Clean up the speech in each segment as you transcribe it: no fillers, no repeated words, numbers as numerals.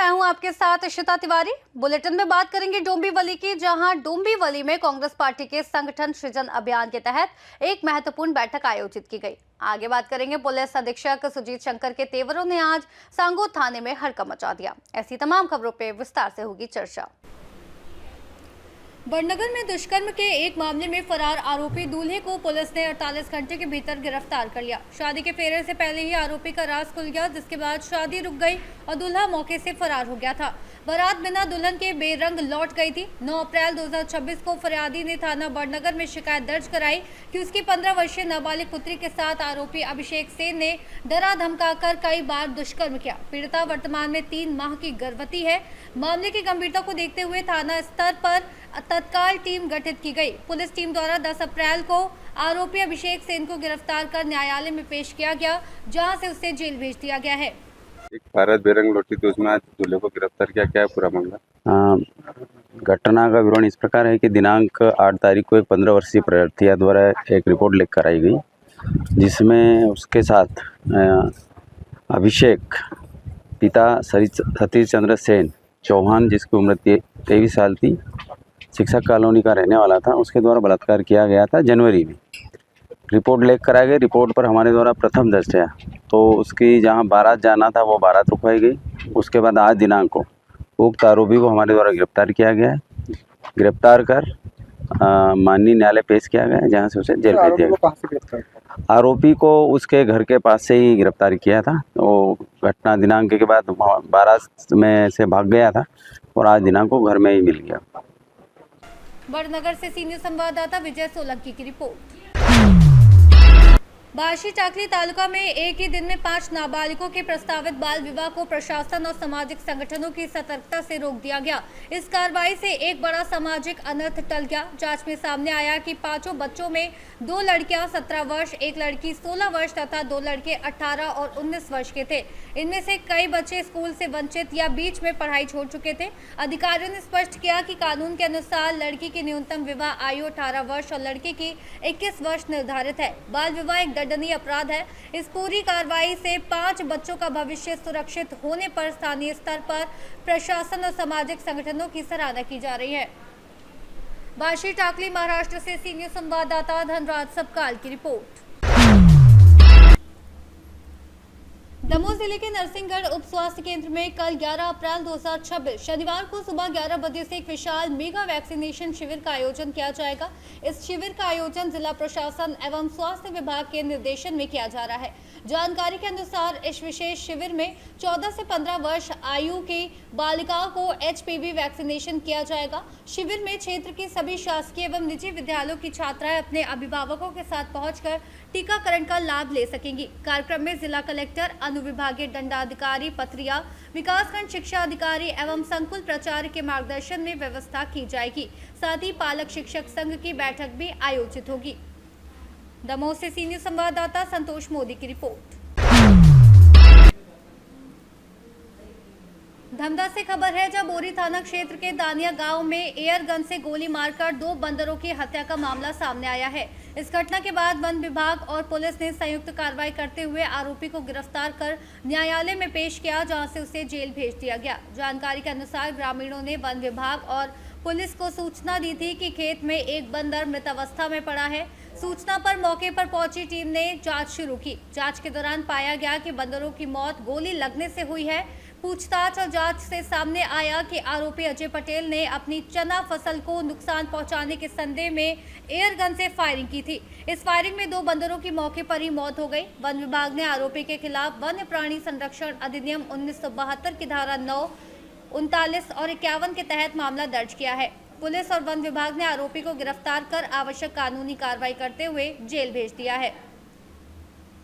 मैं हूं आपके साथ इशिता तिवारी। बुलेटिन में बात करेंगे डोंबिवली की, जहां डोंबिवली में कांग्रेस पार्टी के संगठन सृजन अभियान के तहत एक महत्वपूर्ण बैठक आयोजित की गई। आगे बात करेंगे पुलिस अधीक्षक सुजीत शंकर के तेवरों ने आज सांगो थाने में हड़कंप मचा दिया। ऐसी तमाम खबरों पे विस्तार से होगी चर्चा। बड़नगर में दुष्कर्म के एक मामले में फरार आरोपी दूल्हे को पुलिस ने 48 घंटे के भीतर गिरफ्तार कर लिया। शादी के फेरे से पहले ही आरोपी का राज खुल गया, जिसके बाद शादी रुक गई और दूल्हा मौके से फरार हो गया था। बारात बिना दुल्हन के बेरंग लौट गई थी। 9 अप्रैल 2026 को फरियादी ने थाना बड़नगर में शिकायत दर्ज कराई कि उसकी 15 वर्षीय नाबालिग पुत्री के साथ आरोपी अभिषेक सेन ने डरा धमकाकर कई बार दुष्कर्म किया। पीड़िता वर्तमान में 3 माह की गर्भवती है। मामले की गंभीरता को देखते हुए थाना स्तर पर तत्काल टीम गठित की गई। पुलिस टीम द्वारा 10 अप्रैल को आरोपी अभिषेक सेन को गिरफ्तार कर न्यायालय में पेश किया गया, जहां से उसे जेल भेज दिया गया है। एक भारत बेरंग लौटी थी, उसमें आज दूल्हे को गिरफ्तार किया। क्या है पूरा मामला? घटना का विवरण इस प्रकार है कि दिनांक 8 तारीख को एक 15 वर्षीय प्रार्थी द्वारा एक रिपोर्ट लिख कर आई गई, जिसमें उसके साथ अभिषेक पिता सतीश चंद्र सेन चौहान, जिसकी उम्र 23 साल थी, शिक्षक कॉलोनी का रहने वाला था, उसके द्वारा बलात्कार किया गया था। जनवरी में रिपोर्ट लेकर कराई गई। रिपोर्ट पर हमारे द्वारा प्रथम दृष्टया तो उसकी जहां बारात जाना था वो बारात रुकवाई गई। उसके बाद आज दिनांक को उक्त आरोपी को हमारे द्वारा गिरफ्तार किया गया है। गिरफ्तार कर माननीय न्यायालय पेश किया गया है, जहां से उसे जेल भेज दिया गया। आरोपी को उसके घर के पास से ही गिरफ्तार किया था। वो घटना दिनांक के बाद बारात में से भाग गया था और आज दिनांक को घर में ही मिल गया। बड़नगर से सीनियर संवाददाता विजय सोलंकी की रिपोर्ट। बाशी टाकली तालुका में एक ही दिन में 5 नाबालिगों के प्रस्तावित बाल विवाह को प्रशासन और सामाजिक संगठनों की सतर्कता से रोक दिया गया। इस कार्रवाई से एक बड़ा सामाजिक अनर्थ टल गया। जांच में सामने आया कि 5 बच्चों में 2 लड़कियां 17 वर्ष, 1 लड़की 16 वर्ष तथा 2 लड़के 18 और 19 वर्ष के थे। इनमें से कई बच्चे स्कूल से वंचित या बीच में पढ़ाई छोड़ चुके थे। अधिकारियों ने स्पष्ट किया कि कानून के अनुसार लड़की की न्यूनतम विवाह आयु 18 वर्ष और लड़के की 21 वर्ष निर्धारित है। बाल विवाह एक दंडनीय अपराध है। इस पूरी कार्रवाई से 5 बच्चों का भविष्य सुरक्षित होने पर स्थानीय स्तर पर प्रशासन और सामाजिक संगठनों की सराहना की जा रही है। बाशी टाकली महाराष्ट्र से सीनियर संवाददाता धनराज सबकाल की रिपोर्ट। दमोह जिले के नरसिंहगढ़ उप स्वास्थ्य केंद्र में कल 11 अप्रैल 2026 शनिवार को सुबह 11 बजे से एक विशाल मेगा वैक्सीनेशन शिविर का आयोजन किया जाएगा। इस शिविर का आयोजन जिला प्रशासन एवं स्वास्थ्य विभाग के निर्देशन में किया जा रहा है। जानकारी के अनुसार इस विशेष शिविर में 14 से 15 वर्ष आयु की बालिकाओं को HPV वैक्सीनेशन किया जाएगा। शिविर में क्षेत्र की सभी शासकीय एवं निजी विद्यालयों की छात्राएं अपने अभिभावकों के साथ पहुंचकर टीकाकरण का लाभ ले सकेंगी। कार्यक्रम में जिला कलेक्टर, अनुविभागीय दंडाधिकारी पथरिया, विकासखंड शिक्षा अधिकारी एवं संकुल प्राचार्य के मार्गदर्शन में व्यवस्था की जाएगी। साथ ही पालक शिक्षक संघ की बैठक भी आयोजित होगी। दमोह से सीनियर संवाददाता संतोष मोदी की रिपोर्ट। धमदा से खबर है, जब बोरी थाना क्षेत्र के दानिया गांव में एयर गन से गोली मारकर 2 बंदरों की हत्या का मामला सामने आया है। इस घटना के बाद वन विभाग और पुलिस ने संयुक्त कार्रवाई करते हुए आरोपी को गिरफ्तार कर न्यायालय में पेश किया, जहां से उसे जेल भेज दिया गया। जानकारी के अनुसार ग्रामीणों ने वन विभाग और पुलिस को सूचना दी थी कि खेत में एक बंदर मृत अवस्था में पड़ा है। सूचना पर मौके पर पहुंची टीम ने जांच शुरू की। जांच के दौरान पाया गया कि बंदरों की मौत गोली लगने से हुई है। पूछताछ और जांच से सामने आया कि आरोपी अजय पटेल ने अपनी चना फसल को नुकसान पहुंचाने के संदेह में एयर गन से फायरिंग की थी। इस फायरिंग में 2 बंदरों की मौके पर ही मौत हो गई। वन विभाग ने आरोपी के खिलाफ वन्य प्राणी संरक्षण अधिनियम 1972 की धारा 9, 39 और 51 के तहत मामला दर्ज किया है। पुलिस और वन विभाग ने आरोपी को गिरफ्तार कर आवश्यक कानूनी कार्रवाई करते हुए जेल भेज दिया है।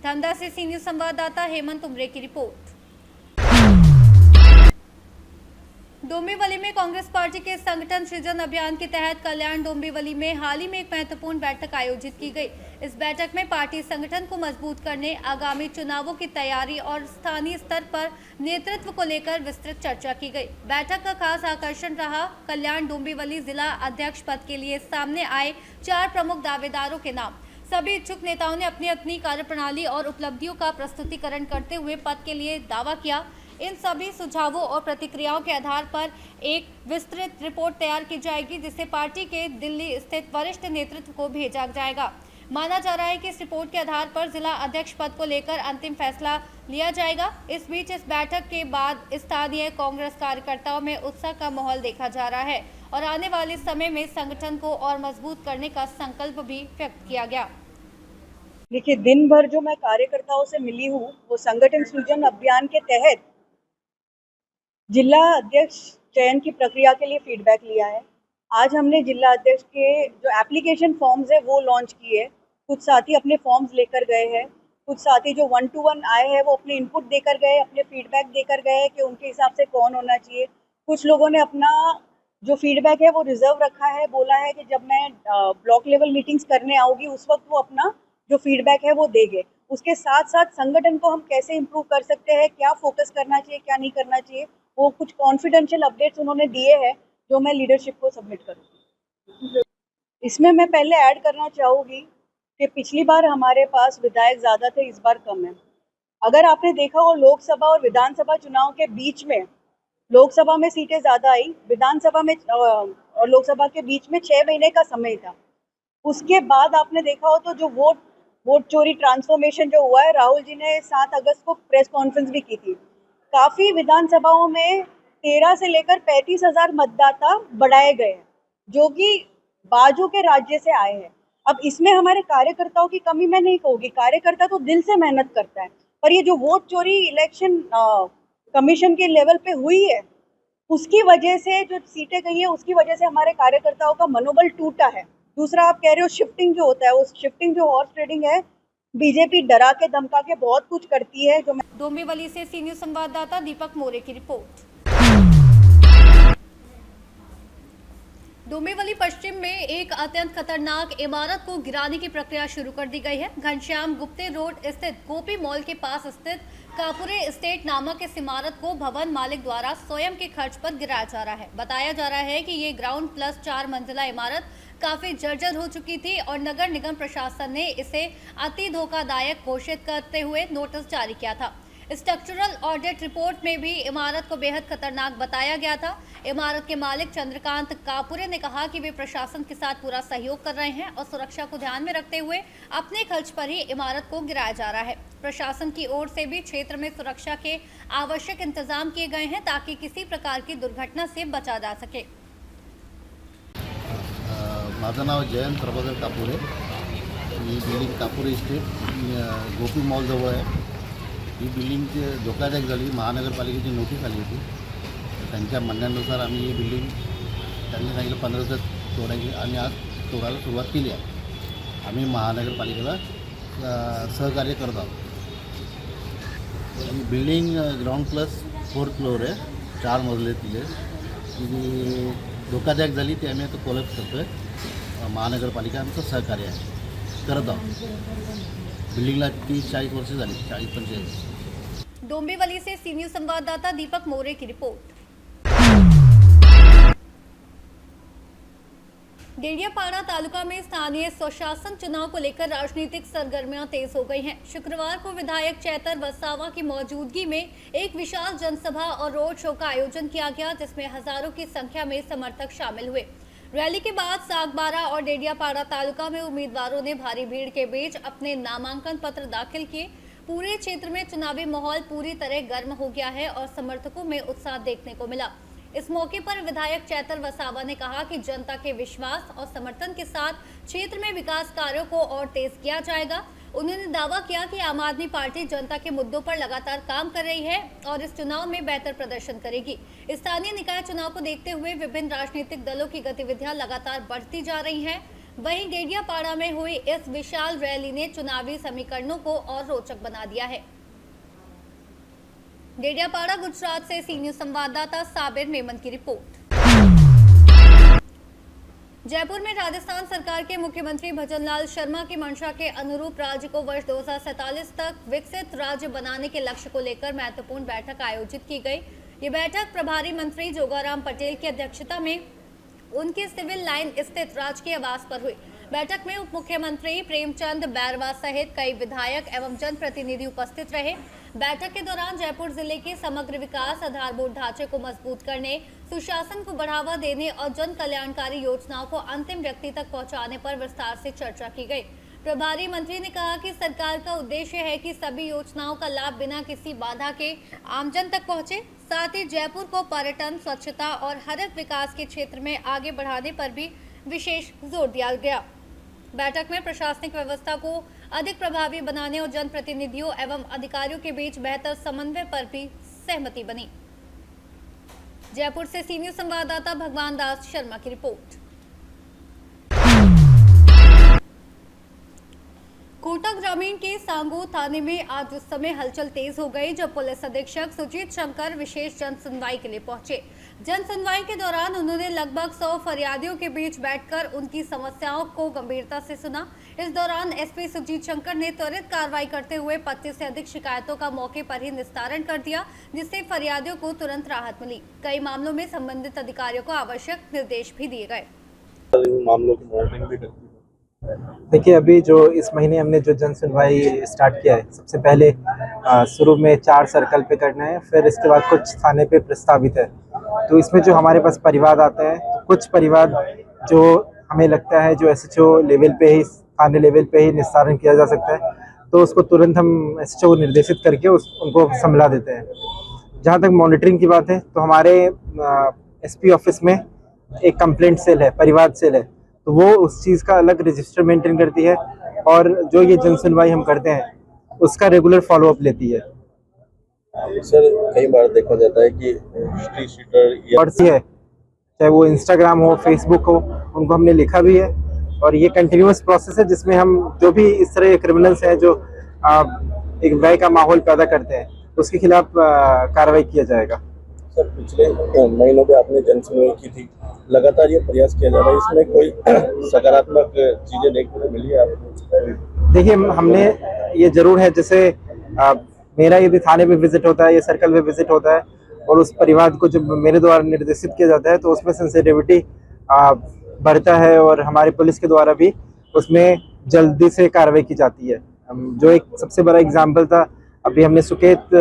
धमदा से सीनियर संवाददाता हेमंत उमरे की रिपोर्ट। डोंबिवली में कांग्रेस पार्टी के संगठन सृजन अभियान के तहत कल्याण डोंबिवली में हाल ही में एक महत्वपूर्ण बैठक आयोजित की गई। इस बैठक में पार्टी संगठन को मजबूत करने, आगामी चुनावों की तैयारी और स्थानीय स्तर पर नेतृत्व को लेकर विस्तृत चर्चा की गई। बैठक का खास आकर्षण रहा कल्याण डोंबिवली जिला अध्यक्ष पद के लिए सामने आए 4 प्रमुख दावेदारों के नाम। सभी इच्छुक नेताओं ने अपनी अपनी कार्यप्रणाली और उपलब्धियों का प्रस्तुतिकरण करते हुए पद के लिए दावा किया। इन सभी सुझावों और प्रतिक्रियाओं के आधार पर एक विस्तृत रिपोर्ट तैयार की जाएगी, जिसे पार्टी के दिल्ली स्थित वरिष्ठ नेतृत्व को भेजा जाएगा। माना जा रहा है कि इस रिपोर्ट के आधार पर जिला अध्यक्ष पद को लेकर अंतिम फैसला लिया जाएगा। इस बीच इस बैठक के बाद स्थानीय कांग्रेस कार्यकर्ताओं में उत्साह का माहौल देखा जा रहा है और आने वाले समय में संगठन को और मजबूत करने का संकल्प भी व्यक्त किया गया। देखिए, दिन भर जो मैं कार्यकर्ताओं से मिली हूँ वो संगठन सृजन अभियान के तहत जिला अध्यक्ष चयन की प्रक्रिया के लिए फीडबैक लिया है। आज हमने जिला अध्यक्ष के जो एप्लीकेशन फॉर्म्स है वो लॉन्च किए। कुछ साथी अपने फॉर्म्स लेकर गए हैं, कुछ साथी जो 1-to-1 आए हैं वो अपने इनपुट देकर गए, अपने फीडबैक देकर गए कि उनके हिसाब से कौन होना चाहिए। कुछ लोगों ने अपना जो फीडबैक है वो रिजर्व रखा है, बोला है कि जब मैं ब्लॉक लेवल मीटिंग्स करने आऊँगी उस वक्त वो अपना जो फीडबैक है वो देंगे। उसके साथ साथ संगठन को हम कैसे इम्प्रूव कर सकते हैं, क्या फोकस करना चाहिए, क्या नहीं करना चाहिए, वो कुछ कॉन्फिडेंशियल अपडेट्स उन्होंने दिए हैं जो मैं लीडरशिप को सबमिट करूँगी। इसमें मैं पहले ऐड करना चाहूँगी कि पिछली बार हमारे पास विधायक ज़्यादा थे, इस बार कम है। अगर आपने देखा हो लोकसभा और विधानसभा चुनाव के बीच में लोकसभा में सीटें ज़्यादा आई, विधानसभा में और लोकसभा के बीच में 6 महीने का समय था। उसके बाद आपने देखा हो तो जो वोट चोरी ट्रांसफॉर्मेशन जो हुआ है, राहुल जी ने 7 अगस्त को प्रेस कॉन्फ्रेंस भी की थी। काफ़ी विधानसभाओं में 13 से लेकर 35,000 मतदाता बढ़ाए गए हैं जो कि बाजू के राज्य से आए हैं। अब इसमें हमारे कार्यकर्ताओं की कमी मैं नहीं कहूँगी, कार्यकर्ता तो दिल से मेहनत करता है, पर ये जो वोट चोरी इलेक्शन कमीशन के लेवल पे हुई है उसकी वजह से जो सीटें गई है उसकी वजह से हमारे कार्यकर्ताओं का मनोबल टूटा है। दूसरा, आप कह रहे हो शिफ्टिंग जो होता है, उस शिफ्टिंग जो हॉर्स ट्रेडिंग है, बीजेपी डरा के धमका के बहुत कुछ करती है। जो डोंबिवली से सी न्यूज़ संवाददाता दीपक मोरे की रिपोर्ट। डोंबिवली पश्चिम में एक अत्यंत खतरनाक इमारत को गिराने की प्रक्रिया शुरू कर दी गई है। घनश्याम गुप्ते रोड स्थित गोपी मॉल के पास स्थित कापुरे एस्टेट नामक इस इमारत को भवन मालिक द्वारा स्वयं के खर्च पर गिराया जा रहा है। बताया जा रहा है कि ये ग्राउंड प्लस 4 मंजिला इमारत काफी जर्जर हो चुकी थी और नगर निगम प्रशासन ने इसे अति धोखादायक घोषित करते हुए नोटिस जारी किया था। स्ट्रक्चरल ऑडिट रिपोर्ट में भी इमारत को बेहद खतरनाक बताया गया था। इमारत के मालिक चंद्रकांत कापुरे ने कहा कि वे प्रशासन के साथ पूरा सहयोग कर रहे हैं और सुरक्षा को ध्यान में रखते हुए अपने खर्च पर ही इमारत को गिराया जा रहा है। प्रशासन की ओर से भी क्षेत्र में सुरक्षा के आवश्यक इंतजाम किए गए हैं ताकि किसी प्रकार की दुर्घटना से बचा जा सके। माझं नाव जयंत प्रभाकर कापुरे। ही बिल्डिंग कापुरे इस्टेट गोपी मॉल जवळ आहे। ही बिल्डिंग धोकादायक झाली, महानगरपालिकेची नोटीस आली होती। त्यांच्या म्हणण्यानुसार आम्ही ही बिल्डिंग त्यांनी सांगितलं 15 दिवसात तोडायची आणि आज तोडायला सुरुवात केली आहे। आम्ही महानगरपालिकेला सहकार्य करत आहोत। Building ground plus 4th floor आहे, 4 मजले तिथे। जी धोकादायक झाली ती आम्ही आता कोलॅप्स करतो आहे। महानगरपालिका आमचं सहकार्य आहे करत आहोत। बिल्डिंगला 30-40 वर्ष झाली, 40-45। डोंबिवली से सी न्यूज़ संवाददाता दीपक मोरे की रिपोर्ट। डेडियापाड़ा तालुका में स्थानीय स्वशासन चुनाव को लेकर राजनीतिक सरगर्मियां तेज हो गई हैं। शुक्रवार को विधायक चैतर वसावा की मौजूदगी में एक विशाल जनसभा और रोड शो का आयोजन किया गया, जिसमें हजारों की संख्या में समर्थक शामिल हुए। रैली के बाद सागबारा और डेडियापाड़ा तालुका में उम्मीदवारों ने भारी भीड़ के बीच अपने नामांकन पत्र दाखिल किए। पूरे क्षेत्र में चुनावी माहौल पूरी तरह गर्म हो गया है और समर्थकों में उत्साह देखने को मिला। इस मौके पर विधायक चैतर वसावा ने कहा कि जनता के विश्वास और समर्थन के साथ क्षेत्र में विकास कार्यों को और तेज किया जाएगा। उन्होंने दावा किया कि आम आदमी पार्टी जनता के मुद्दों पर लगातार काम कर रही है और इस चुनाव में बेहतर प्रदर्शन करेगी। स्थानीय निकाय चुनाव को देखते हुए विभिन्न राजनीतिक दलों की गतिविधियां लगातार बढ़ती जा रही हैं। वहीं डेडियापाड़ा में हुई इस विशाल रैली ने चुनावी समीकरणों को और रोचक बना दिया है। डेडियापाड़ा गुजरात से सी न्यूज़ संवाददाता साबिर मेमन की रिपोर्ट। जयपुर में राजस्थान सरकार के मुख्यमंत्री भजनलाल शर्मा की मंशा के अनुरूप राज्य को वर्ष 2047 तक विकसित राज्य बनाने के लक्ष्य को लेकर महत्वपूर्ण बैठक आयोजित की गई। ये बैठक प्रभारी मंत्री जोगाराम पटेल की अध्यक्षता में उनके सिविल लाइन स्थित राजकीय आवास पर हुई। बैठक में उप मुख्यमंत्री प्रेमचंद बैरवा सहित कई विधायक एवं जनप्रतिनिधि उपस्थित रहे। बैठक के दौरान जयपुर जिले के समग्र विकास, आधारभूत ढांचे को मजबूत करने, सुशासन को बढ़ावा देने और जन कल्याणकारी योजनाओं को अंतिम व्यक्ति तक पहुंचाने पर विस्तार से चर्चा की गई। प्रभारी मंत्री ने कहा कि सरकार का उद्देश्य है कि सभी योजनाओं का लाभ बिना किसी बाधा के आमजन तक पहुंचे। साथ ही जयपुर को पर्यटन, स्वच्छता और हरित विकास के क्षेत्र में आगे बढ़ाने पर भी विशेष जोर दिया गया। बैठक में प्रशासनिक व्यवस्था को अधिक प्रभावी बनाने और जनप्रतिनिधियों एवं अधिकारियों के बीच बेहतर समन्वय पर भी सहमति बनी। जयपुर से सी न्यूज़ संवाददाता भगवान दास शर्मा की रिपोर्ट। कोटा ग्रामीण के सांगो थाने में आज उस समय हलचल तेज हो गई जब पुलिस अधीक्षक सुजीत शंकर विशेष जन सुनवाई के लिए पहुंचे। जन सुनवाई के दौरान उन्होंने लगभग 100 फरियादियों के बीच बैठकर उनकी समस्याओं को गंभीरता से सुना। इस दौरान एसपी सुजीत शंकर ने त्वरित कार्रवाई करते हुए 25 से अधिक शिकायतों का मौके पर ही निस्तारण कर दिया, जिससे फरियादियों को तुरंत राहत मिली। कई मामलों में संबंधित अधिकारियों को आवश्यक निर्देश भी दिए गए। मामलों की मॉनिटरिंग भी करती है। देखिए, अभी जो इस महीने हमने जो जन सुनवाई स्टार्ट किया है, सबसे पहले शुरू में 4 सर्कल पे करना है, फिर इसके बाद कुछ थाने पे प्रस्तावित है। तो इसमें जो हमारे पास परिवाद आते हैं, तो कुछ परिवाद जो हमें लगता है जो एसएचओ लेवल पे ही, थाने लेवल पे ही निस्तारण किया जा सकता है, तो उसको तुरंत हम एसएचओ को निर्देशित करके उनको संभला देते हैं। जहाँ तक मॉनिटरिंग की बात है, तो हमारे एसपी ऑफिस में एक कंप्लेंट सेल है, परिवाद सेल है, तो वो उस चीज़ का अलग रजिस्टर मेंटेन करती है और जो ये जन सुनवाई हम करते हैं उसका रेगुलर फॉलोअप लेती है। सर, कई बार देखा जाता है कि हिस्ट्री शीटर है, चाहे वो इंस्टाग्राम हो, फेसबुक हो, उनको हमने लिखा भी है और ये कंटिन्यूअस प्रोसेस है जिसमें हम जो भी इस तरह के क्रिमिनल्स हैं जो एक भय का माहौल पैदा करते हैं, उसके खिलाफ कार्रवाई किया जाएगा। सर, पिछले महीनों में आपने जन सुनवाई की थी, लगातार ये प्रयास किया जा रहा है, इसमें कोई सकारात्मक चीजें देखने को मिली है आपको? देखिए, हमने ये जरूर है, जैसे मेरा यदि थाने पे विजिट होता है या सर्कल पे विजिट होता है और उस परिवार को जब मेरे द्वारा निर्देशित किया जाता है तो उसमें सेंसिटिविटी बढ़ता है और हमारे पुलिस के द्वारा भी उसमें जल्दी से कार्रवाई की जाती है। जो एक सबसे बड़ा एग्जाम्पल था, अभी हमने सुकेत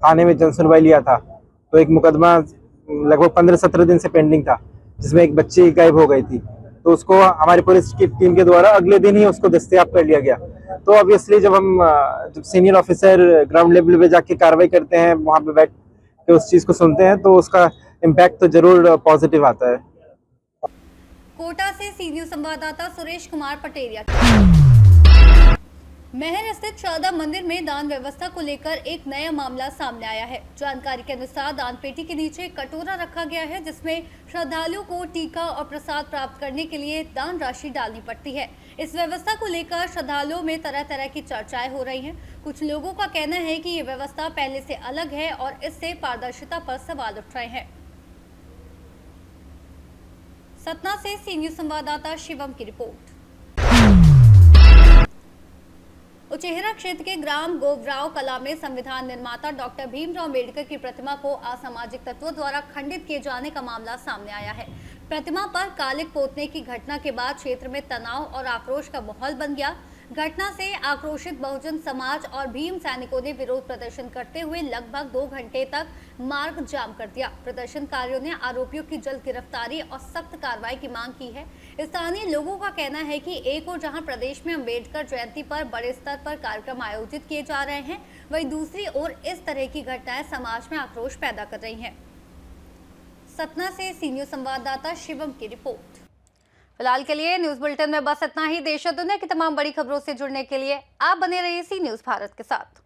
थाने में जन सुनवाई लिया था, तो एक मुकदमा लगभग 15-17 दिन से पेंडिंग था जिसमें एक बच्ची गायब हो गई थी, तो उसको हमारी पुलिस की टीम के द्वारा अगले दिन ही उसको दस्तयाब कर लिया गया। तो ऑब्वियसली जब सीनियर ऑफिसर ग्राउंड लेवल पे जाके कार्रवाई करते हैं, वहाँ पे बैठ के उस चीज़ को सुनते हैं, तो उसका इम्पैक्ट तो जरूर पॉजिटिव आता है। कोटा से सी न्यूज़ संवाददाता सुरेश कुमार पटेरिया। महर स्थित शारदा मंदिर में दान व्यवस्था को लेकर एक नया मामला सामने आया है। जानकारी के अनुसार दान पेटी के नीचे एक कटोरा रखा गया है जिसमें श्रद्धालुओं को टीका और प्रसाद प्राप्त करने के लिए दान राशि डालनी पड़ती है। इस व्यवस्था को लेकर श्रद्धालुओं में तरह तरह की चर्चाएं हो रही हैं। कुछ लोगों का कहना है कि ये व्यवस्था पहले से अलग है और इससे पारदर्शिता पर सवाल उठ रहे हैं। सतना से सी न्यूज़ संवाददाता शिवम की रिपोर्ट। उचेहरा क्षेत्र के ग्राम गोवराव कला में संविधान निर्माता डॉक्टर भीमराव अम्बेडकर की प्रतिमा को असामाजिक तत्वों द्वारा खंडित किए जाने का मामला सामने आया है। प्रतिमा पर कालिक पोतने की घटना के बाद क्षेत्र में तनाव और आक्रोश का माहौल बन गया। घटना से आक्रोशित बहुजन समाज और भीम सैनिकों ने विरोध प्रदर्शन करते हुए लगभग 2 घंटे तक मार्ग जाम कर दिया। प्रदर्शनकारियों ने आरोपियों की जल्द गिरफ्तारी और सख्त कार्रवाई की मांग की है। स्थानीय लोगों का कहना है कि एक ओर जहां प्रदेश में अम्बेडकर जयंती पर बड़े स्तर पर कार्यक्रम आयोजित किए जा रहे हैं, वहीं दूसरी ओर इस तरह की घटनाएं समाज में आक्रोश पैदा कर रही हैं। सतना से सी न्यूज़ संवाददाता शिवम की रिपोर्ट। फिलहाल के लिए न्यूज़ बुलेटिन में बस इतना ही। देश और दुनिया की तमाम बड़ी खबरों से जुड़ने के लिए आप बने रहिए सी न्यूज़ भारत के साथ।